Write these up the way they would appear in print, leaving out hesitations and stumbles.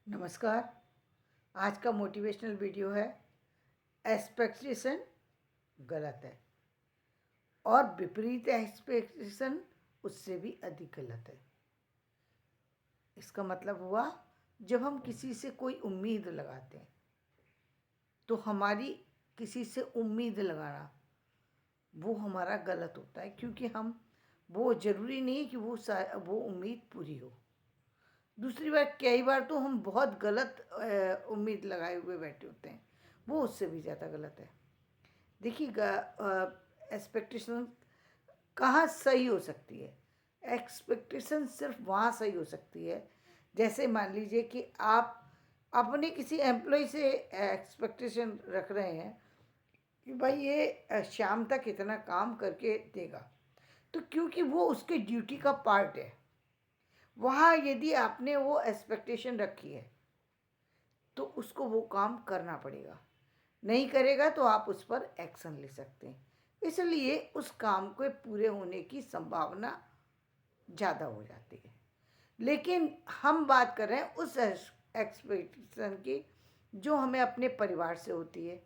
नमस्कार। आज का मोटिवेशनल वीडियो है एक्सपेक्टेशन गलत है और विपरीत एक्सपेक्टेशन उससे भी अधिक गलत है। इसका मतलब हुआ, जब हम किसी से कोई उम्मीद लगाते हैं तो हमारी किसी से उम्मीद लगाना वो हमारा गलत होता है, क्योंकि हम वो ज़रूरी नहीं कि वो उम्मीद पूरी हो। दूसरी बात, कई बार तो हम बहुत गलत उम्मीद लगाए हुए बैठे होते हैं, वो उससे भी ज़्यादा गलत है। देखिएगा, एक्सपेक्टेशन कहाँ सही हो सकती है? एक्सपेक्टेशन सिर्फ वहाँ सही हो सकती है, जैसे मान लीजिए कि आप अपने किसी एम्प्लॉय से एक्सपेक्टेशन रख रहे हैं कि भाई ये शाम तक इतना काम करके देगा, तो क्योंकि वो उसके ड्यूटी का पार्ट है, वहाँ यदि आपने वो एक्सपेक्टेशन रखी है तो उसको वो काम करना पड़ेगा। नहीं करेगा तो आप उस पर एक्शन ले सकते हैं, इसलिए उस काम के पूरे होने की संभावना ज़्यादा हो जाती है। लेकिन हम बात कर रहे हैं उस एक्सपेक्टेशन की जो हमें अपने परिवार से होती है,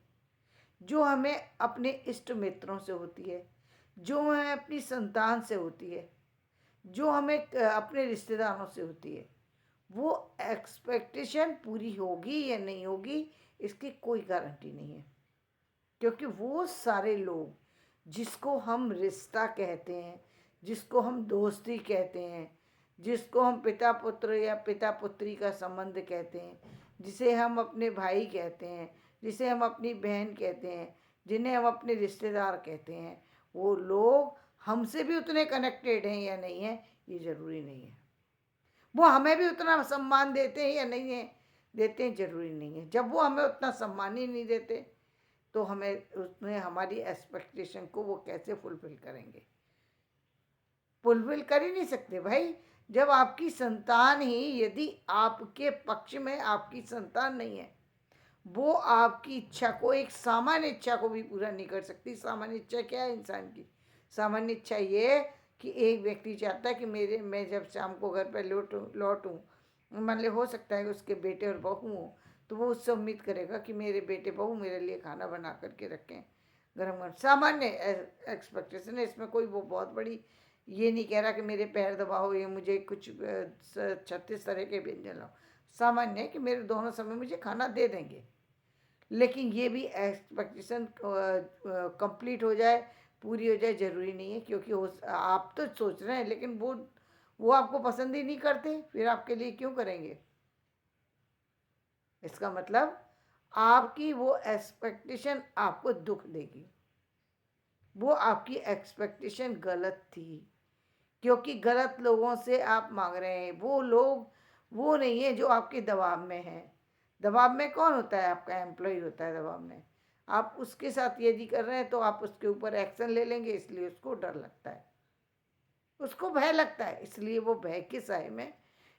जो हमें अपने इष्ट मित्रों से होती है, जो हमें अपनी संतान से होती है, जो हमें अपने रिश्तेदारों से होती है। वो एक्सपेक्टेशन पूरी होगी या नहीं होगी, इसकी कोई गारंटी नहीं है, क्योंकि वो सारे लोग जिसको हम रिश्ता कहते हैं, जिसको हम दोस्ती कहते हैं, जिसको हम पिता पुत्र या पिता पुत्री का संबंध कहते हैं, जिसे हम अपने भाई कहते हैं, जिसे हम अपनी बहन कहते हैं, जिन्हें हम अपने रिश्तेदार कहते हैं, वो लोग हमसे भी उतने कनेक्टेड हैं या नहीं हैं, ये ज़रूरी नहीं है। वो हमें भी उतना सम्मान देते हैं या नहीं है, देते हैं, ज़रूरी नहीं है। जब वो हमें उतना सम्मान ही नहीं देते तो हमें उसमें हमारी एक्सपेक्टेशन को वो कैसे फुलफिल करेंगे? फुलफिल कर ही नहीं सकते भाई। जब आपकी संतान ही यदि आपके पक्ष में आपकी संतान नहीं है, वो आपकी इच्छा को, एक सामान्य इच्छा को भी पूरा नहीं कर सकती। सामान्य इच्छा क्या है इंसान की? सामान्य इच्छा ये है कि एक व्यक्ति चाहता है कि मैं जब शाम को घर पर लौटूँ, मान लो हो सकता है कि उसके बेटे और बहू हो, तो वो उससे उम्मीद करेगा कि मेरे बेटे बहू मेरे लिए खाना बना करके रखें, गरम गरम। सामान्य एक्सपेक्टेशन है, इसमें कोई वो बहुत बड़ी ये नहीं कह रहा कि मेरे पैर दबाओ, ये मुझे कुछ 36 तरह के व्यंजन लाओ। सामान्य है कि मेरे दोनों समय मुझे खाना दे देंगे। लेकिन ये भी एक्सपेक्टेशन कंप्लीट हो जाए, पूरी हो जाए, ज़रूरी नहीं है, क्योंकि आप तो सोच रहे हैं लेकिन वो आपको पसंद ही नहीं करते, फिर आपके लिए क्यों करेंगे? इसका मतलब आपकी वो एक्सपेक्टेशन आपको दुख देगी। वो आपकी एक्सपेक्टेशन गलत थी, क्योंकि गलत लोगों से आप मांग रहे हैं। वो लोग वो नहीं है जो आपके दबाव में है। दबाव में कौन होता है? आपका एम्प्लॉय होता है दबाव में। आप उसके साथ यदि कर रहे हैं तो आप उसके ऊपर एक्शन ले लेंगे, इसलिए उसको डर लगता है, उसको भय लगता है, इसलिए वो भय के साए में।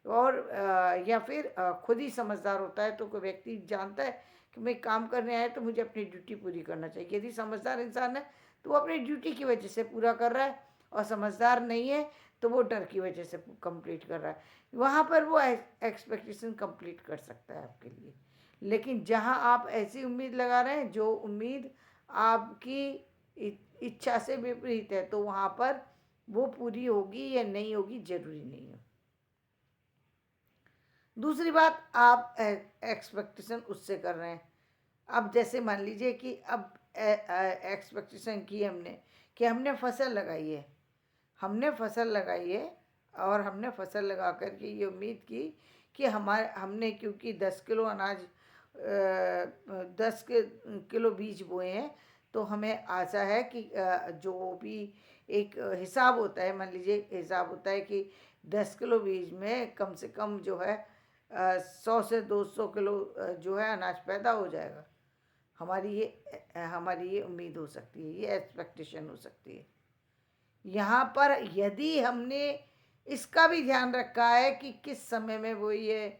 और या फिर खुद ही समझदार होता है, तो कोई व्यक्ति जानता है कि मैं काम करने आया तो मुझे अपनी ड्यूटी पूरी करना चाहिए। यदि समझदार इंसान है तो वो अपनी ड्यूटी की वजह से पूरा कर रहा है, और समझदार नहीं है तो वो डर की वजह से कंप्लीट कर रहा है। वहाँ पर वो एक्सपेक्टेशन कंप्लीट कर सकता है आपके लिए। लेकिन जहाँ आप ऐसी उम्मीद लगा रहे हैं जो उम्मीद आपकी इच्छा से विपरीत है, तो वहाँ पर वो पूरी होगी या नहीं होगी, ज़रूरी नहीं है। दूसरी बात, आप एक्सपेक्टेशन उससे कर रहे हैं। अब जैसे मान लीजिए कि अब एक्सपेक्टेशन की हमने कि हमने फसल लगाई है, हमने फसल लगाई है, और हमने फसल लगा कर के ये उम्मीद की कि हमने क्योंकि 10 किलो अनाज 10 किलो बीज बोए हैं, तो हमें आशा है कि जो भी एक हिसाब होता है, मान लीजिए हिसाब होता है कि 10 किलो बीज में कम से कम जो है 100 से 200 किलो जो है अनाज पैदा हो जाएगा। हमारी ये उम्मीद हो सकती है, ये एक्सपेक्टेशन हो सकती है। यहाँ पर यदि हमने इसका भी ध्यान रखा है कि किस समय में वो ये,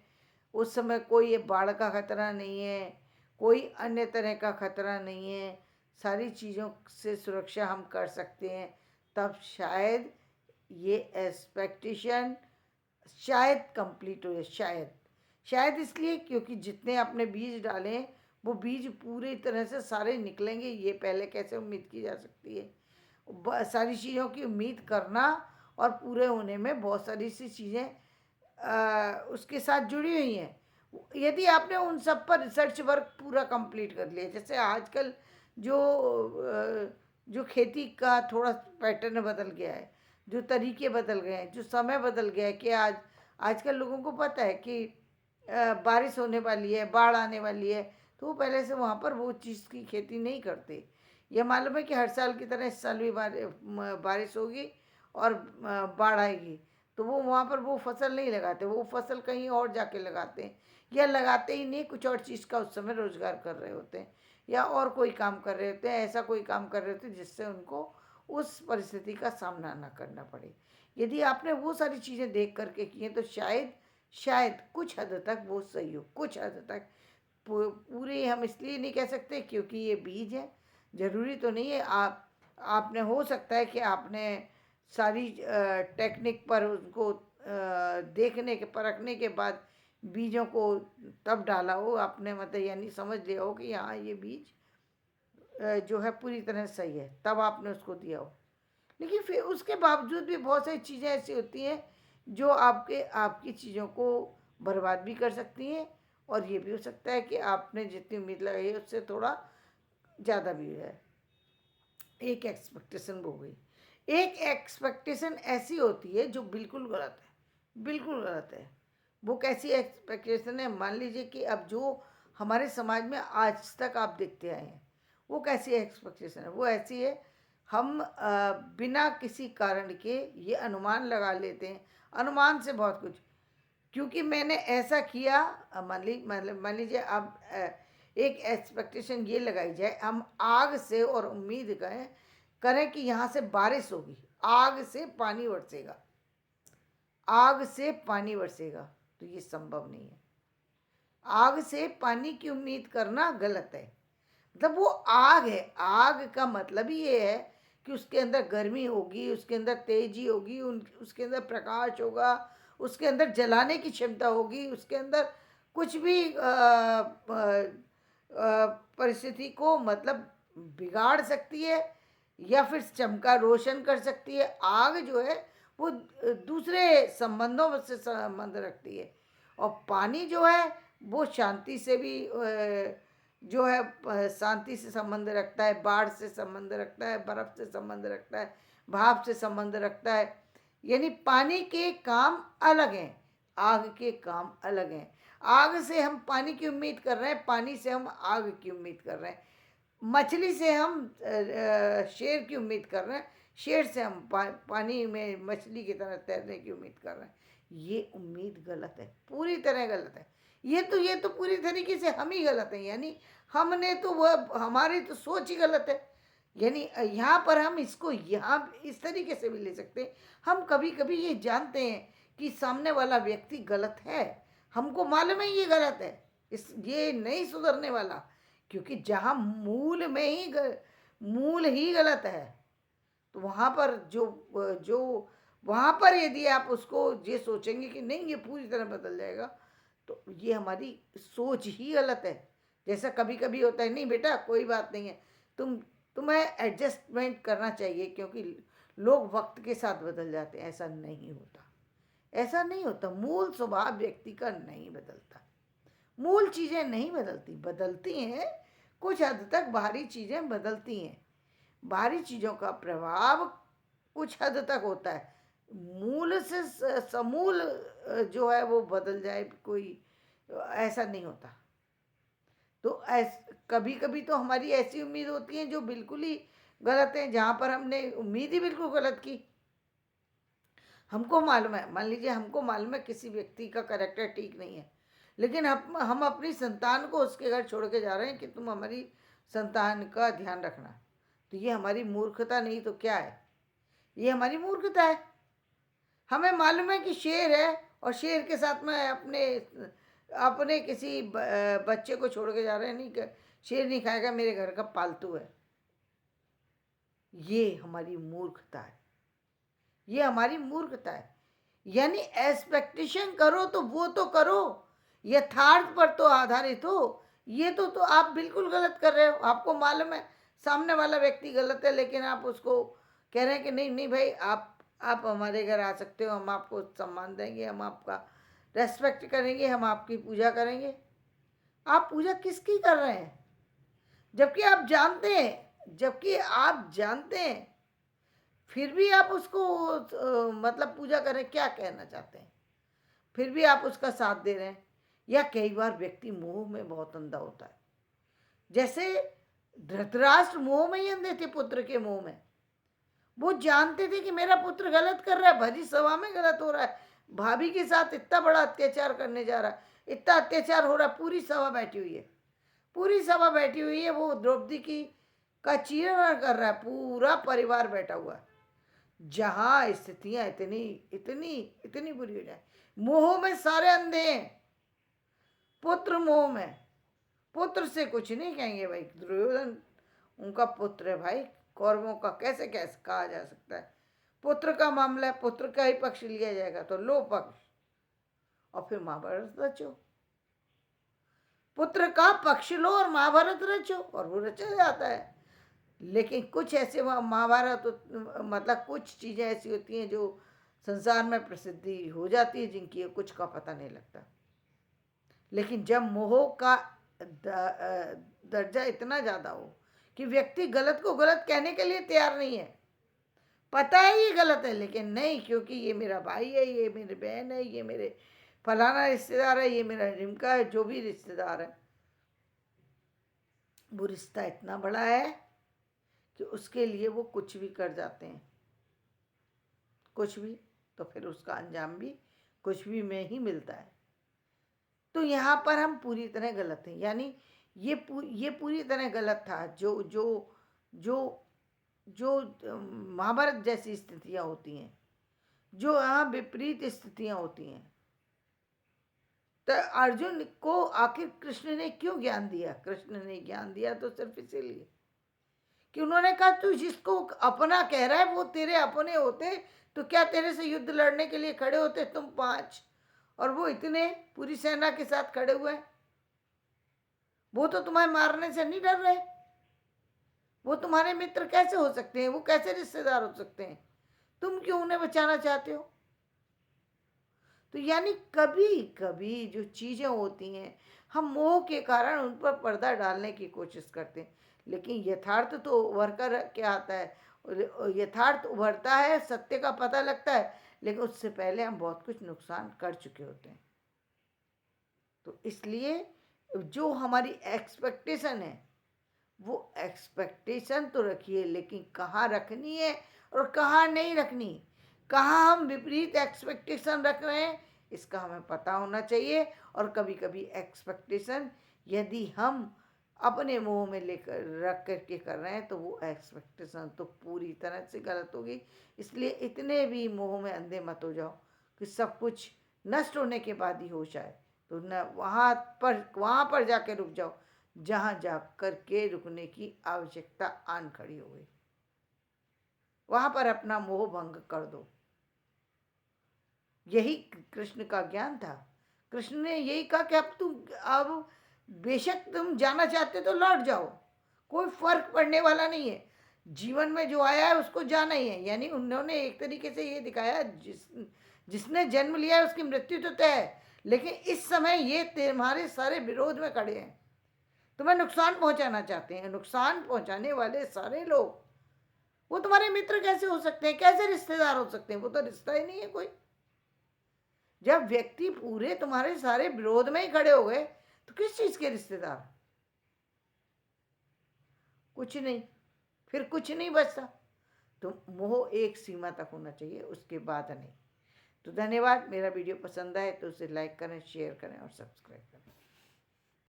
उस समय कोई ये बाढ़ का खतरा नहीं है, कोई अन्य तरह का खतरा नहीं है, सारी चीज़ों से सुरक्षा हम कर सकते हैं, तब शायद ये एक्सपेक्टेशन शायद कंप्लीट हो जाए, शायद। शायद इसलिए क्योंकि जितने आपने बीज डाले हैं वो बीज पूरी तरह से सारे निकलेंगे, ये पहले कैसे उम्मीद की जा सकती है। सारी चीज़ों की उम्मीद करना और पूरे होने में बहुत सारी सी चीज़ें उसके साथ जुड़ी हुई हैं। यदि आपने उन सब पर रिसर्च वर्क पूरा कंप्लीट कर लिया, जैसे आजकल जो जो खेती का थोड़ा पैटर्न बदल गया है, जो तरीके बदल गए हैं, जो समय बदल गया है कि आजकल लोगों को पता है कि बारिश होने वाली है, बाढ़ आने वाली है, तो वो पहले से वहाँ पर वो चीज़ की खेती नहीं करते। ये मालूम है कि हर साल की तरह इस साल भी बारिश होगी और बाढ़ आएगी, तो वो वहाँ पर वो फसल नहीं लगाते, वो फसल कहीं और जाके लगाते हैं, या लगाते ही नहीं, कुछ और चीज़ का उस समय रोजगार कर रहे होते हैं, या और कोई काम कर रहे होते हैं, ऐसा कोई काम कर रहे होते हैं जिससे उनको उस परिस्थिति का सामना ना करना पड़े। यदि आपने वो सारी चीज़ें देख करके की हैं तो शायद शायद कुछ हद तक वो सही हो, कुछ हद तक। पूरे हम इसलिए नहीं कह सकते क्योंकि ये बीज है, ज़रूरी तो नहीं है। आपने हो सकता है कि आपने सारी टेक्निक पर उसको देखने के परखने के बाद बीजों को तब डाला हो आपने, मतलब यानी समझ लिया हो कि हाँ ये बीज जो है पूरी तरह सही है, तब आपने उसको दिया हो। लेकिन फिर उसके बावजूद भी बहुत सारी चीज़ें ऐसी होती हैं जो आपकी चीज़ों को बर्बाद भी कर सकती हैं, और ये भी हो सकता है कि आपने जितनी उम्मीद लगाई है उससे थोड़ा ज़्यादा भी हो जाए। एक एक्सपेक्टेशन हो गई। एक एक्सपेक्टेशन ऐसी होती है जो बिल्कुल गलत है, बिल्कुल गलत है। वो कैसी एक्सपेक्टेशन है, मान लीजिए कि अब जो हमारे समाज में आज तक आप देखते आए हैं, वो कैसी एक्सपेक्टेशन है, वो ऐसी है। हम बिना किसी कारण के ये अनुमान लगा लेते हैं, अनुमान से बहुत कुछ, क्योंकि मैंने ऐसा किया। मान लीजिए अब एक एक्सपेक्टेशन ये लगाई जाए, हम आग से और उम्मीद करें कि यहाँ से बारिश होगी, आग से पानी बरसेगा, आग से पानी बरसेगा, तो ये संभव नहीं है। आग से पानी की उम्मीद करना गलत है। मतलब वो आग है, आग का मतलब ही ये है कि उसके अंदर गर्मी होगी, उसके अंदर तेजी होगी, उसके अंदर प्रकाश होगा, उसके अंदर जलाने की क्षमता होगी, उसके अंदर कुछ भी परिस्थिति को मतलब बिगाड़ सकती है या फिर चमका रोशन कर सकती है। आग जो है वो दूसरे संबंधों से संबंध रखती है, और पानी जो है वो शांति से भी जो है शांति से संबंध रखता है, बाढ़ से संबंध रखता है, बर्फ से संबंध रखता है, भाप से संबंध रखता है। यानी पानी के काम अलग हैं, आग के काम अलग हैं। आग से हम पानी की उम्मीद कर रहे हैं, पानी से हम आग की उम्मीद कर रहे हैं। मछली से हम शेर की उम्मीद कर रहे हैं, शेर से हम पानी में मछली की तरह तैरने की उम्मीद कर रहे हैं। ये उम्मीद गलत है, पूरी तरह गलत है। ये तो पूरी तरीके से हम ही गलत हैं, यानी हमने तो वह हमारी तो सोच ही गलत है। यानी यहाँ पर हम इसको यहाँ इस तरीके से भी ले सकते हैं। हम कभी कभी ये जानते हैं कि सामने वाला व्यक्ति गलत है, हमको मालूम है ये गलत है, ये नहीं सुधरने वाला, क्योंकि जहाँ मूल ही गलत है, तो वहाँ पर जो वहाँ पर यदि आप उसको ये सोचेंगे कि नहीं ये पूरी तरह बदल जाएगा, तो ये हमारी सोच ही गलत है। जैसा कभी कभी होता है, नहीं बेटा कोई बात नहीं है, तुम्हें एडजस्टमेंट करना चाहिए क्योंकि लोग वक्त के साथ बदल जाते हैं। ऐसा नहीं होता, ऐसा नहीं होता। मूल स्वभाव व्यक्ति का नहीं बदलता, मूल चीज़ें नहीं बदलती, बदलती हैं कुछ हद तक, बाहरी चीज़ें बदलती हैं, बाहरी चीज़ों का प्रभाव कुछ हद तक होता है। मूल से समूल जो है वो बदल जाए कोई, ऐसा नहीं होता। तो कभी कभी तो हमारी ऐसी उम्मीद होती है जो बिल्कुल ही गलत है, जहाँ पर हमने उम्मीद ही बिल्कुल गलत की। हमको मालूम है, मान लीजिए हमको मालूम है किसी व्यक्ति का कैरेक्टर ठीक नहीं है, लेकिन हम अपनी संतान को उसके घर छोड़ के जा रहे हैं कि तुम हमारी संतान का ध्यान रखना। तो ये हमारी मूर्खता नहीं तो क्या है, ये हमारी मूर्खता है। हमें मालूम है कि शेर है और शेर के साथ में अपने अपने किसी बच्चे को छोड़ के जा रहे हैं, नहीं शेर नहीं खाएगा, मेरे घर का पालतू है। ये हमारी मूर्खता है, ये हमारी मूर्खता है। यानी एक्सपेक्टेशन करो तो वो तो करो, यथार्थ पर तो आधारित हो। ये तो आप बिल्कुल गलत कर रहे हो, आपको मालूम है सामने वाला व्यक्ति गलत है, लेकिन आप उसको कह रहे हैं कि नहीं नहीं भाई, आप हमारे घर आ सकते हो, हम आपको सम्मान देंगे, हम आपका रेस्पेक्ट करेंगे, हम आपकी पूजा करेंगे। आप पूजा किसकी कर रहे हैं? जबकि आप जानते हैं फिर भी आप उसको मतलब पूजा करें, क्या कहना चाहते हैं? फिर भी आप उसका साथ दे रहे हैं। या कई बार व्यक्ति मोह में बहुत अंधा होता है, जैसे धृतराष्ट्र मोह में ही अंधे थे, पुत्र के मोह में। वो जानते थे कि मेरा पुत्र गलत कर रहा है, भरी सभा में गलत हो रहा है, भाभी के साथ इतना बड़ा अत्याचार करने जा रहा है, इतना अत्याचार हो रहा है, पूरी सभा बैठी हुई है, पूरी सभा बैठी हुई है, वो द्रौपदी की का चीरण कर रहा है, पूरा परिवार बैठा हुआ है। जहां स्थितियां इतनी इतनी इतनी बुरी हो जाए, मोह में सारे अंधे हैं, पुत्र मोह में। पुत्र से कुछ नहीं कहेंगे भाई, दुर्योधन उनका पुत्र है भाई, कौरवों का कैसे कैसे कहा जा सकता है? पुत्र का मामला है, पुत्र का ही पक्ष लिया जाएगा तो लो पक्ष, और फिर महाभारत रचो, पुत्र का पक्ष लो और महाभारत रचो, और वो रचा जाता है। लेकिन कुछ ऐसे महाभारत मतलब कुछ चीजें ऐसी होती हैं जो संसार में प्रसिद्धि हो जाती है, जिनकी कुछ का पता नहीं लगता। लेकिन जब मोह का दर्जा इतना ज्यादा हो कि व्यक्ति गलत को गलत कहने के लिए तैयार नहीं है, पता है ये गलत है, लेकिन नहीं, क्योंकि ये मेरा भाई है, ये मेरी बहन है, ये मेरे फलाना रिश्तेदार है, ये मेरा रिमका है, जो भी रिश्तेदार है, वो रिश्ता इतना बड़ा है कि उसके लिए वो कुछ भी कर जाते हैं, कुछ भी, तो फिर उसका अंजाम भी कुछ भी में ही मिलता है। तो यहाँ पर हम पूरी तरह गलत हैं, यानी ये पूरी तरह गलत था। जो जो जो जो महाभारत जैसी स्थितियां होती हैं, जो यहाँ विपरीत स्थितियां होती हैं, तो अर्जुन को आखिर कृष्ण ने क्यों ज्ञान दिया? कृष्ण ने ज्ञान दिया तो सिर्फ इसीलिए कि उन्होंने कहा तू जिसको अपना कह रहा है वो तेरे अपने होते तो क्या तेरे से युद्ध लड़ने के लिए खड़े होते तुम 5, और वो इतने पूरी सेना के साथ खड़े हुए हैं। वो तो तुम्हें मारने से नहीं डर रहे, वो तुम्हारे मित्र कैसे हो सकते हैं? वो कैसे रिश्तेदार हो सकते हैं? तुम क्यों उन्हें बचाना चाहते हो? तो यानी कभी कभी जो चीजें होती हैं, हम मोह के कारण उन पर पर्दा डालने की कोशिश करते हैं, लेकिन यथार्थ तो उभर कर क्या आता है? यथार्थ उभरता है, सत्य का पता लगता है, लेकिन उससे पहले हम बहुत कुछ नुकसान कर चुके होते हैं। तो इसलिए जो हमारी एक्सपेक्टेशन है, वो एक्सपेक्टेशन तो रखिए, लेकिन कहाँ रखनी है और कहाँ नहीं रखनी, कहाँ हम विपरीत एक्सपेक्टेशन रख रहे हैं, इसका हमें पता होना चाहिए। और कभी कभी एक्सपेक्टेशन यदि हम अपने मुंह में लेकर रख करके कर रहे हैं तो वो एक्सपेक्टेशन तो पूरी तरह से गलत होगी। इसलिए इतने भी मोह में अंधे मत हो जाओ कि सब कुछ नष्ट होने के बाद ही होश आए, तो न वहाँ पर जाके रुक जाओ जहाँ जा कर के रुकने की आवश्यकता आन खड़ी हो गई, वहां पर अपना मोह भंग कर दो। यही कृष्ण का ज्ञान था। कृष्ण ने यही कहा कि अब बेशक तुम जाना चाहते तो लौट जाओ, कोई फर्क पड़ने वाला नहीं है, जीवन में जो आया है उसको जाना ही है। यानी उन्होंने एक तरीके से ये दिखाया, जिसने जन्म लिया है उसकी मृत्यु तो तय है, लेकिन इस समय ये तुम्हारे सारे विरोध में खड़े हैं, तुम्हें नुकसान पहुंचाना चाहते हैं। नुकसान पहुंचाने वाले सारे लोग वो तुम्हारे मित्र कैसे हो सकते हैं? कैसे रिश्तेदार हो सकते हैं? वो तो रिश्ता ही नहीं है कोई। जब व्यक्ति पूरे तुम्हारे सारे विरोध में ही खड़े हो गए तो किस चीज के रिश्तेदार? कुछ नहीं, फिर कुछ नहीं बचता। तो मोह एक सीमा तक होना चाहिए, उसके बाद नहीं। तो धन्यवाद। मेरा वीडियो पसंद आए तो उसे लाइक करें, शेयर करें और सब्सक्राइब करें।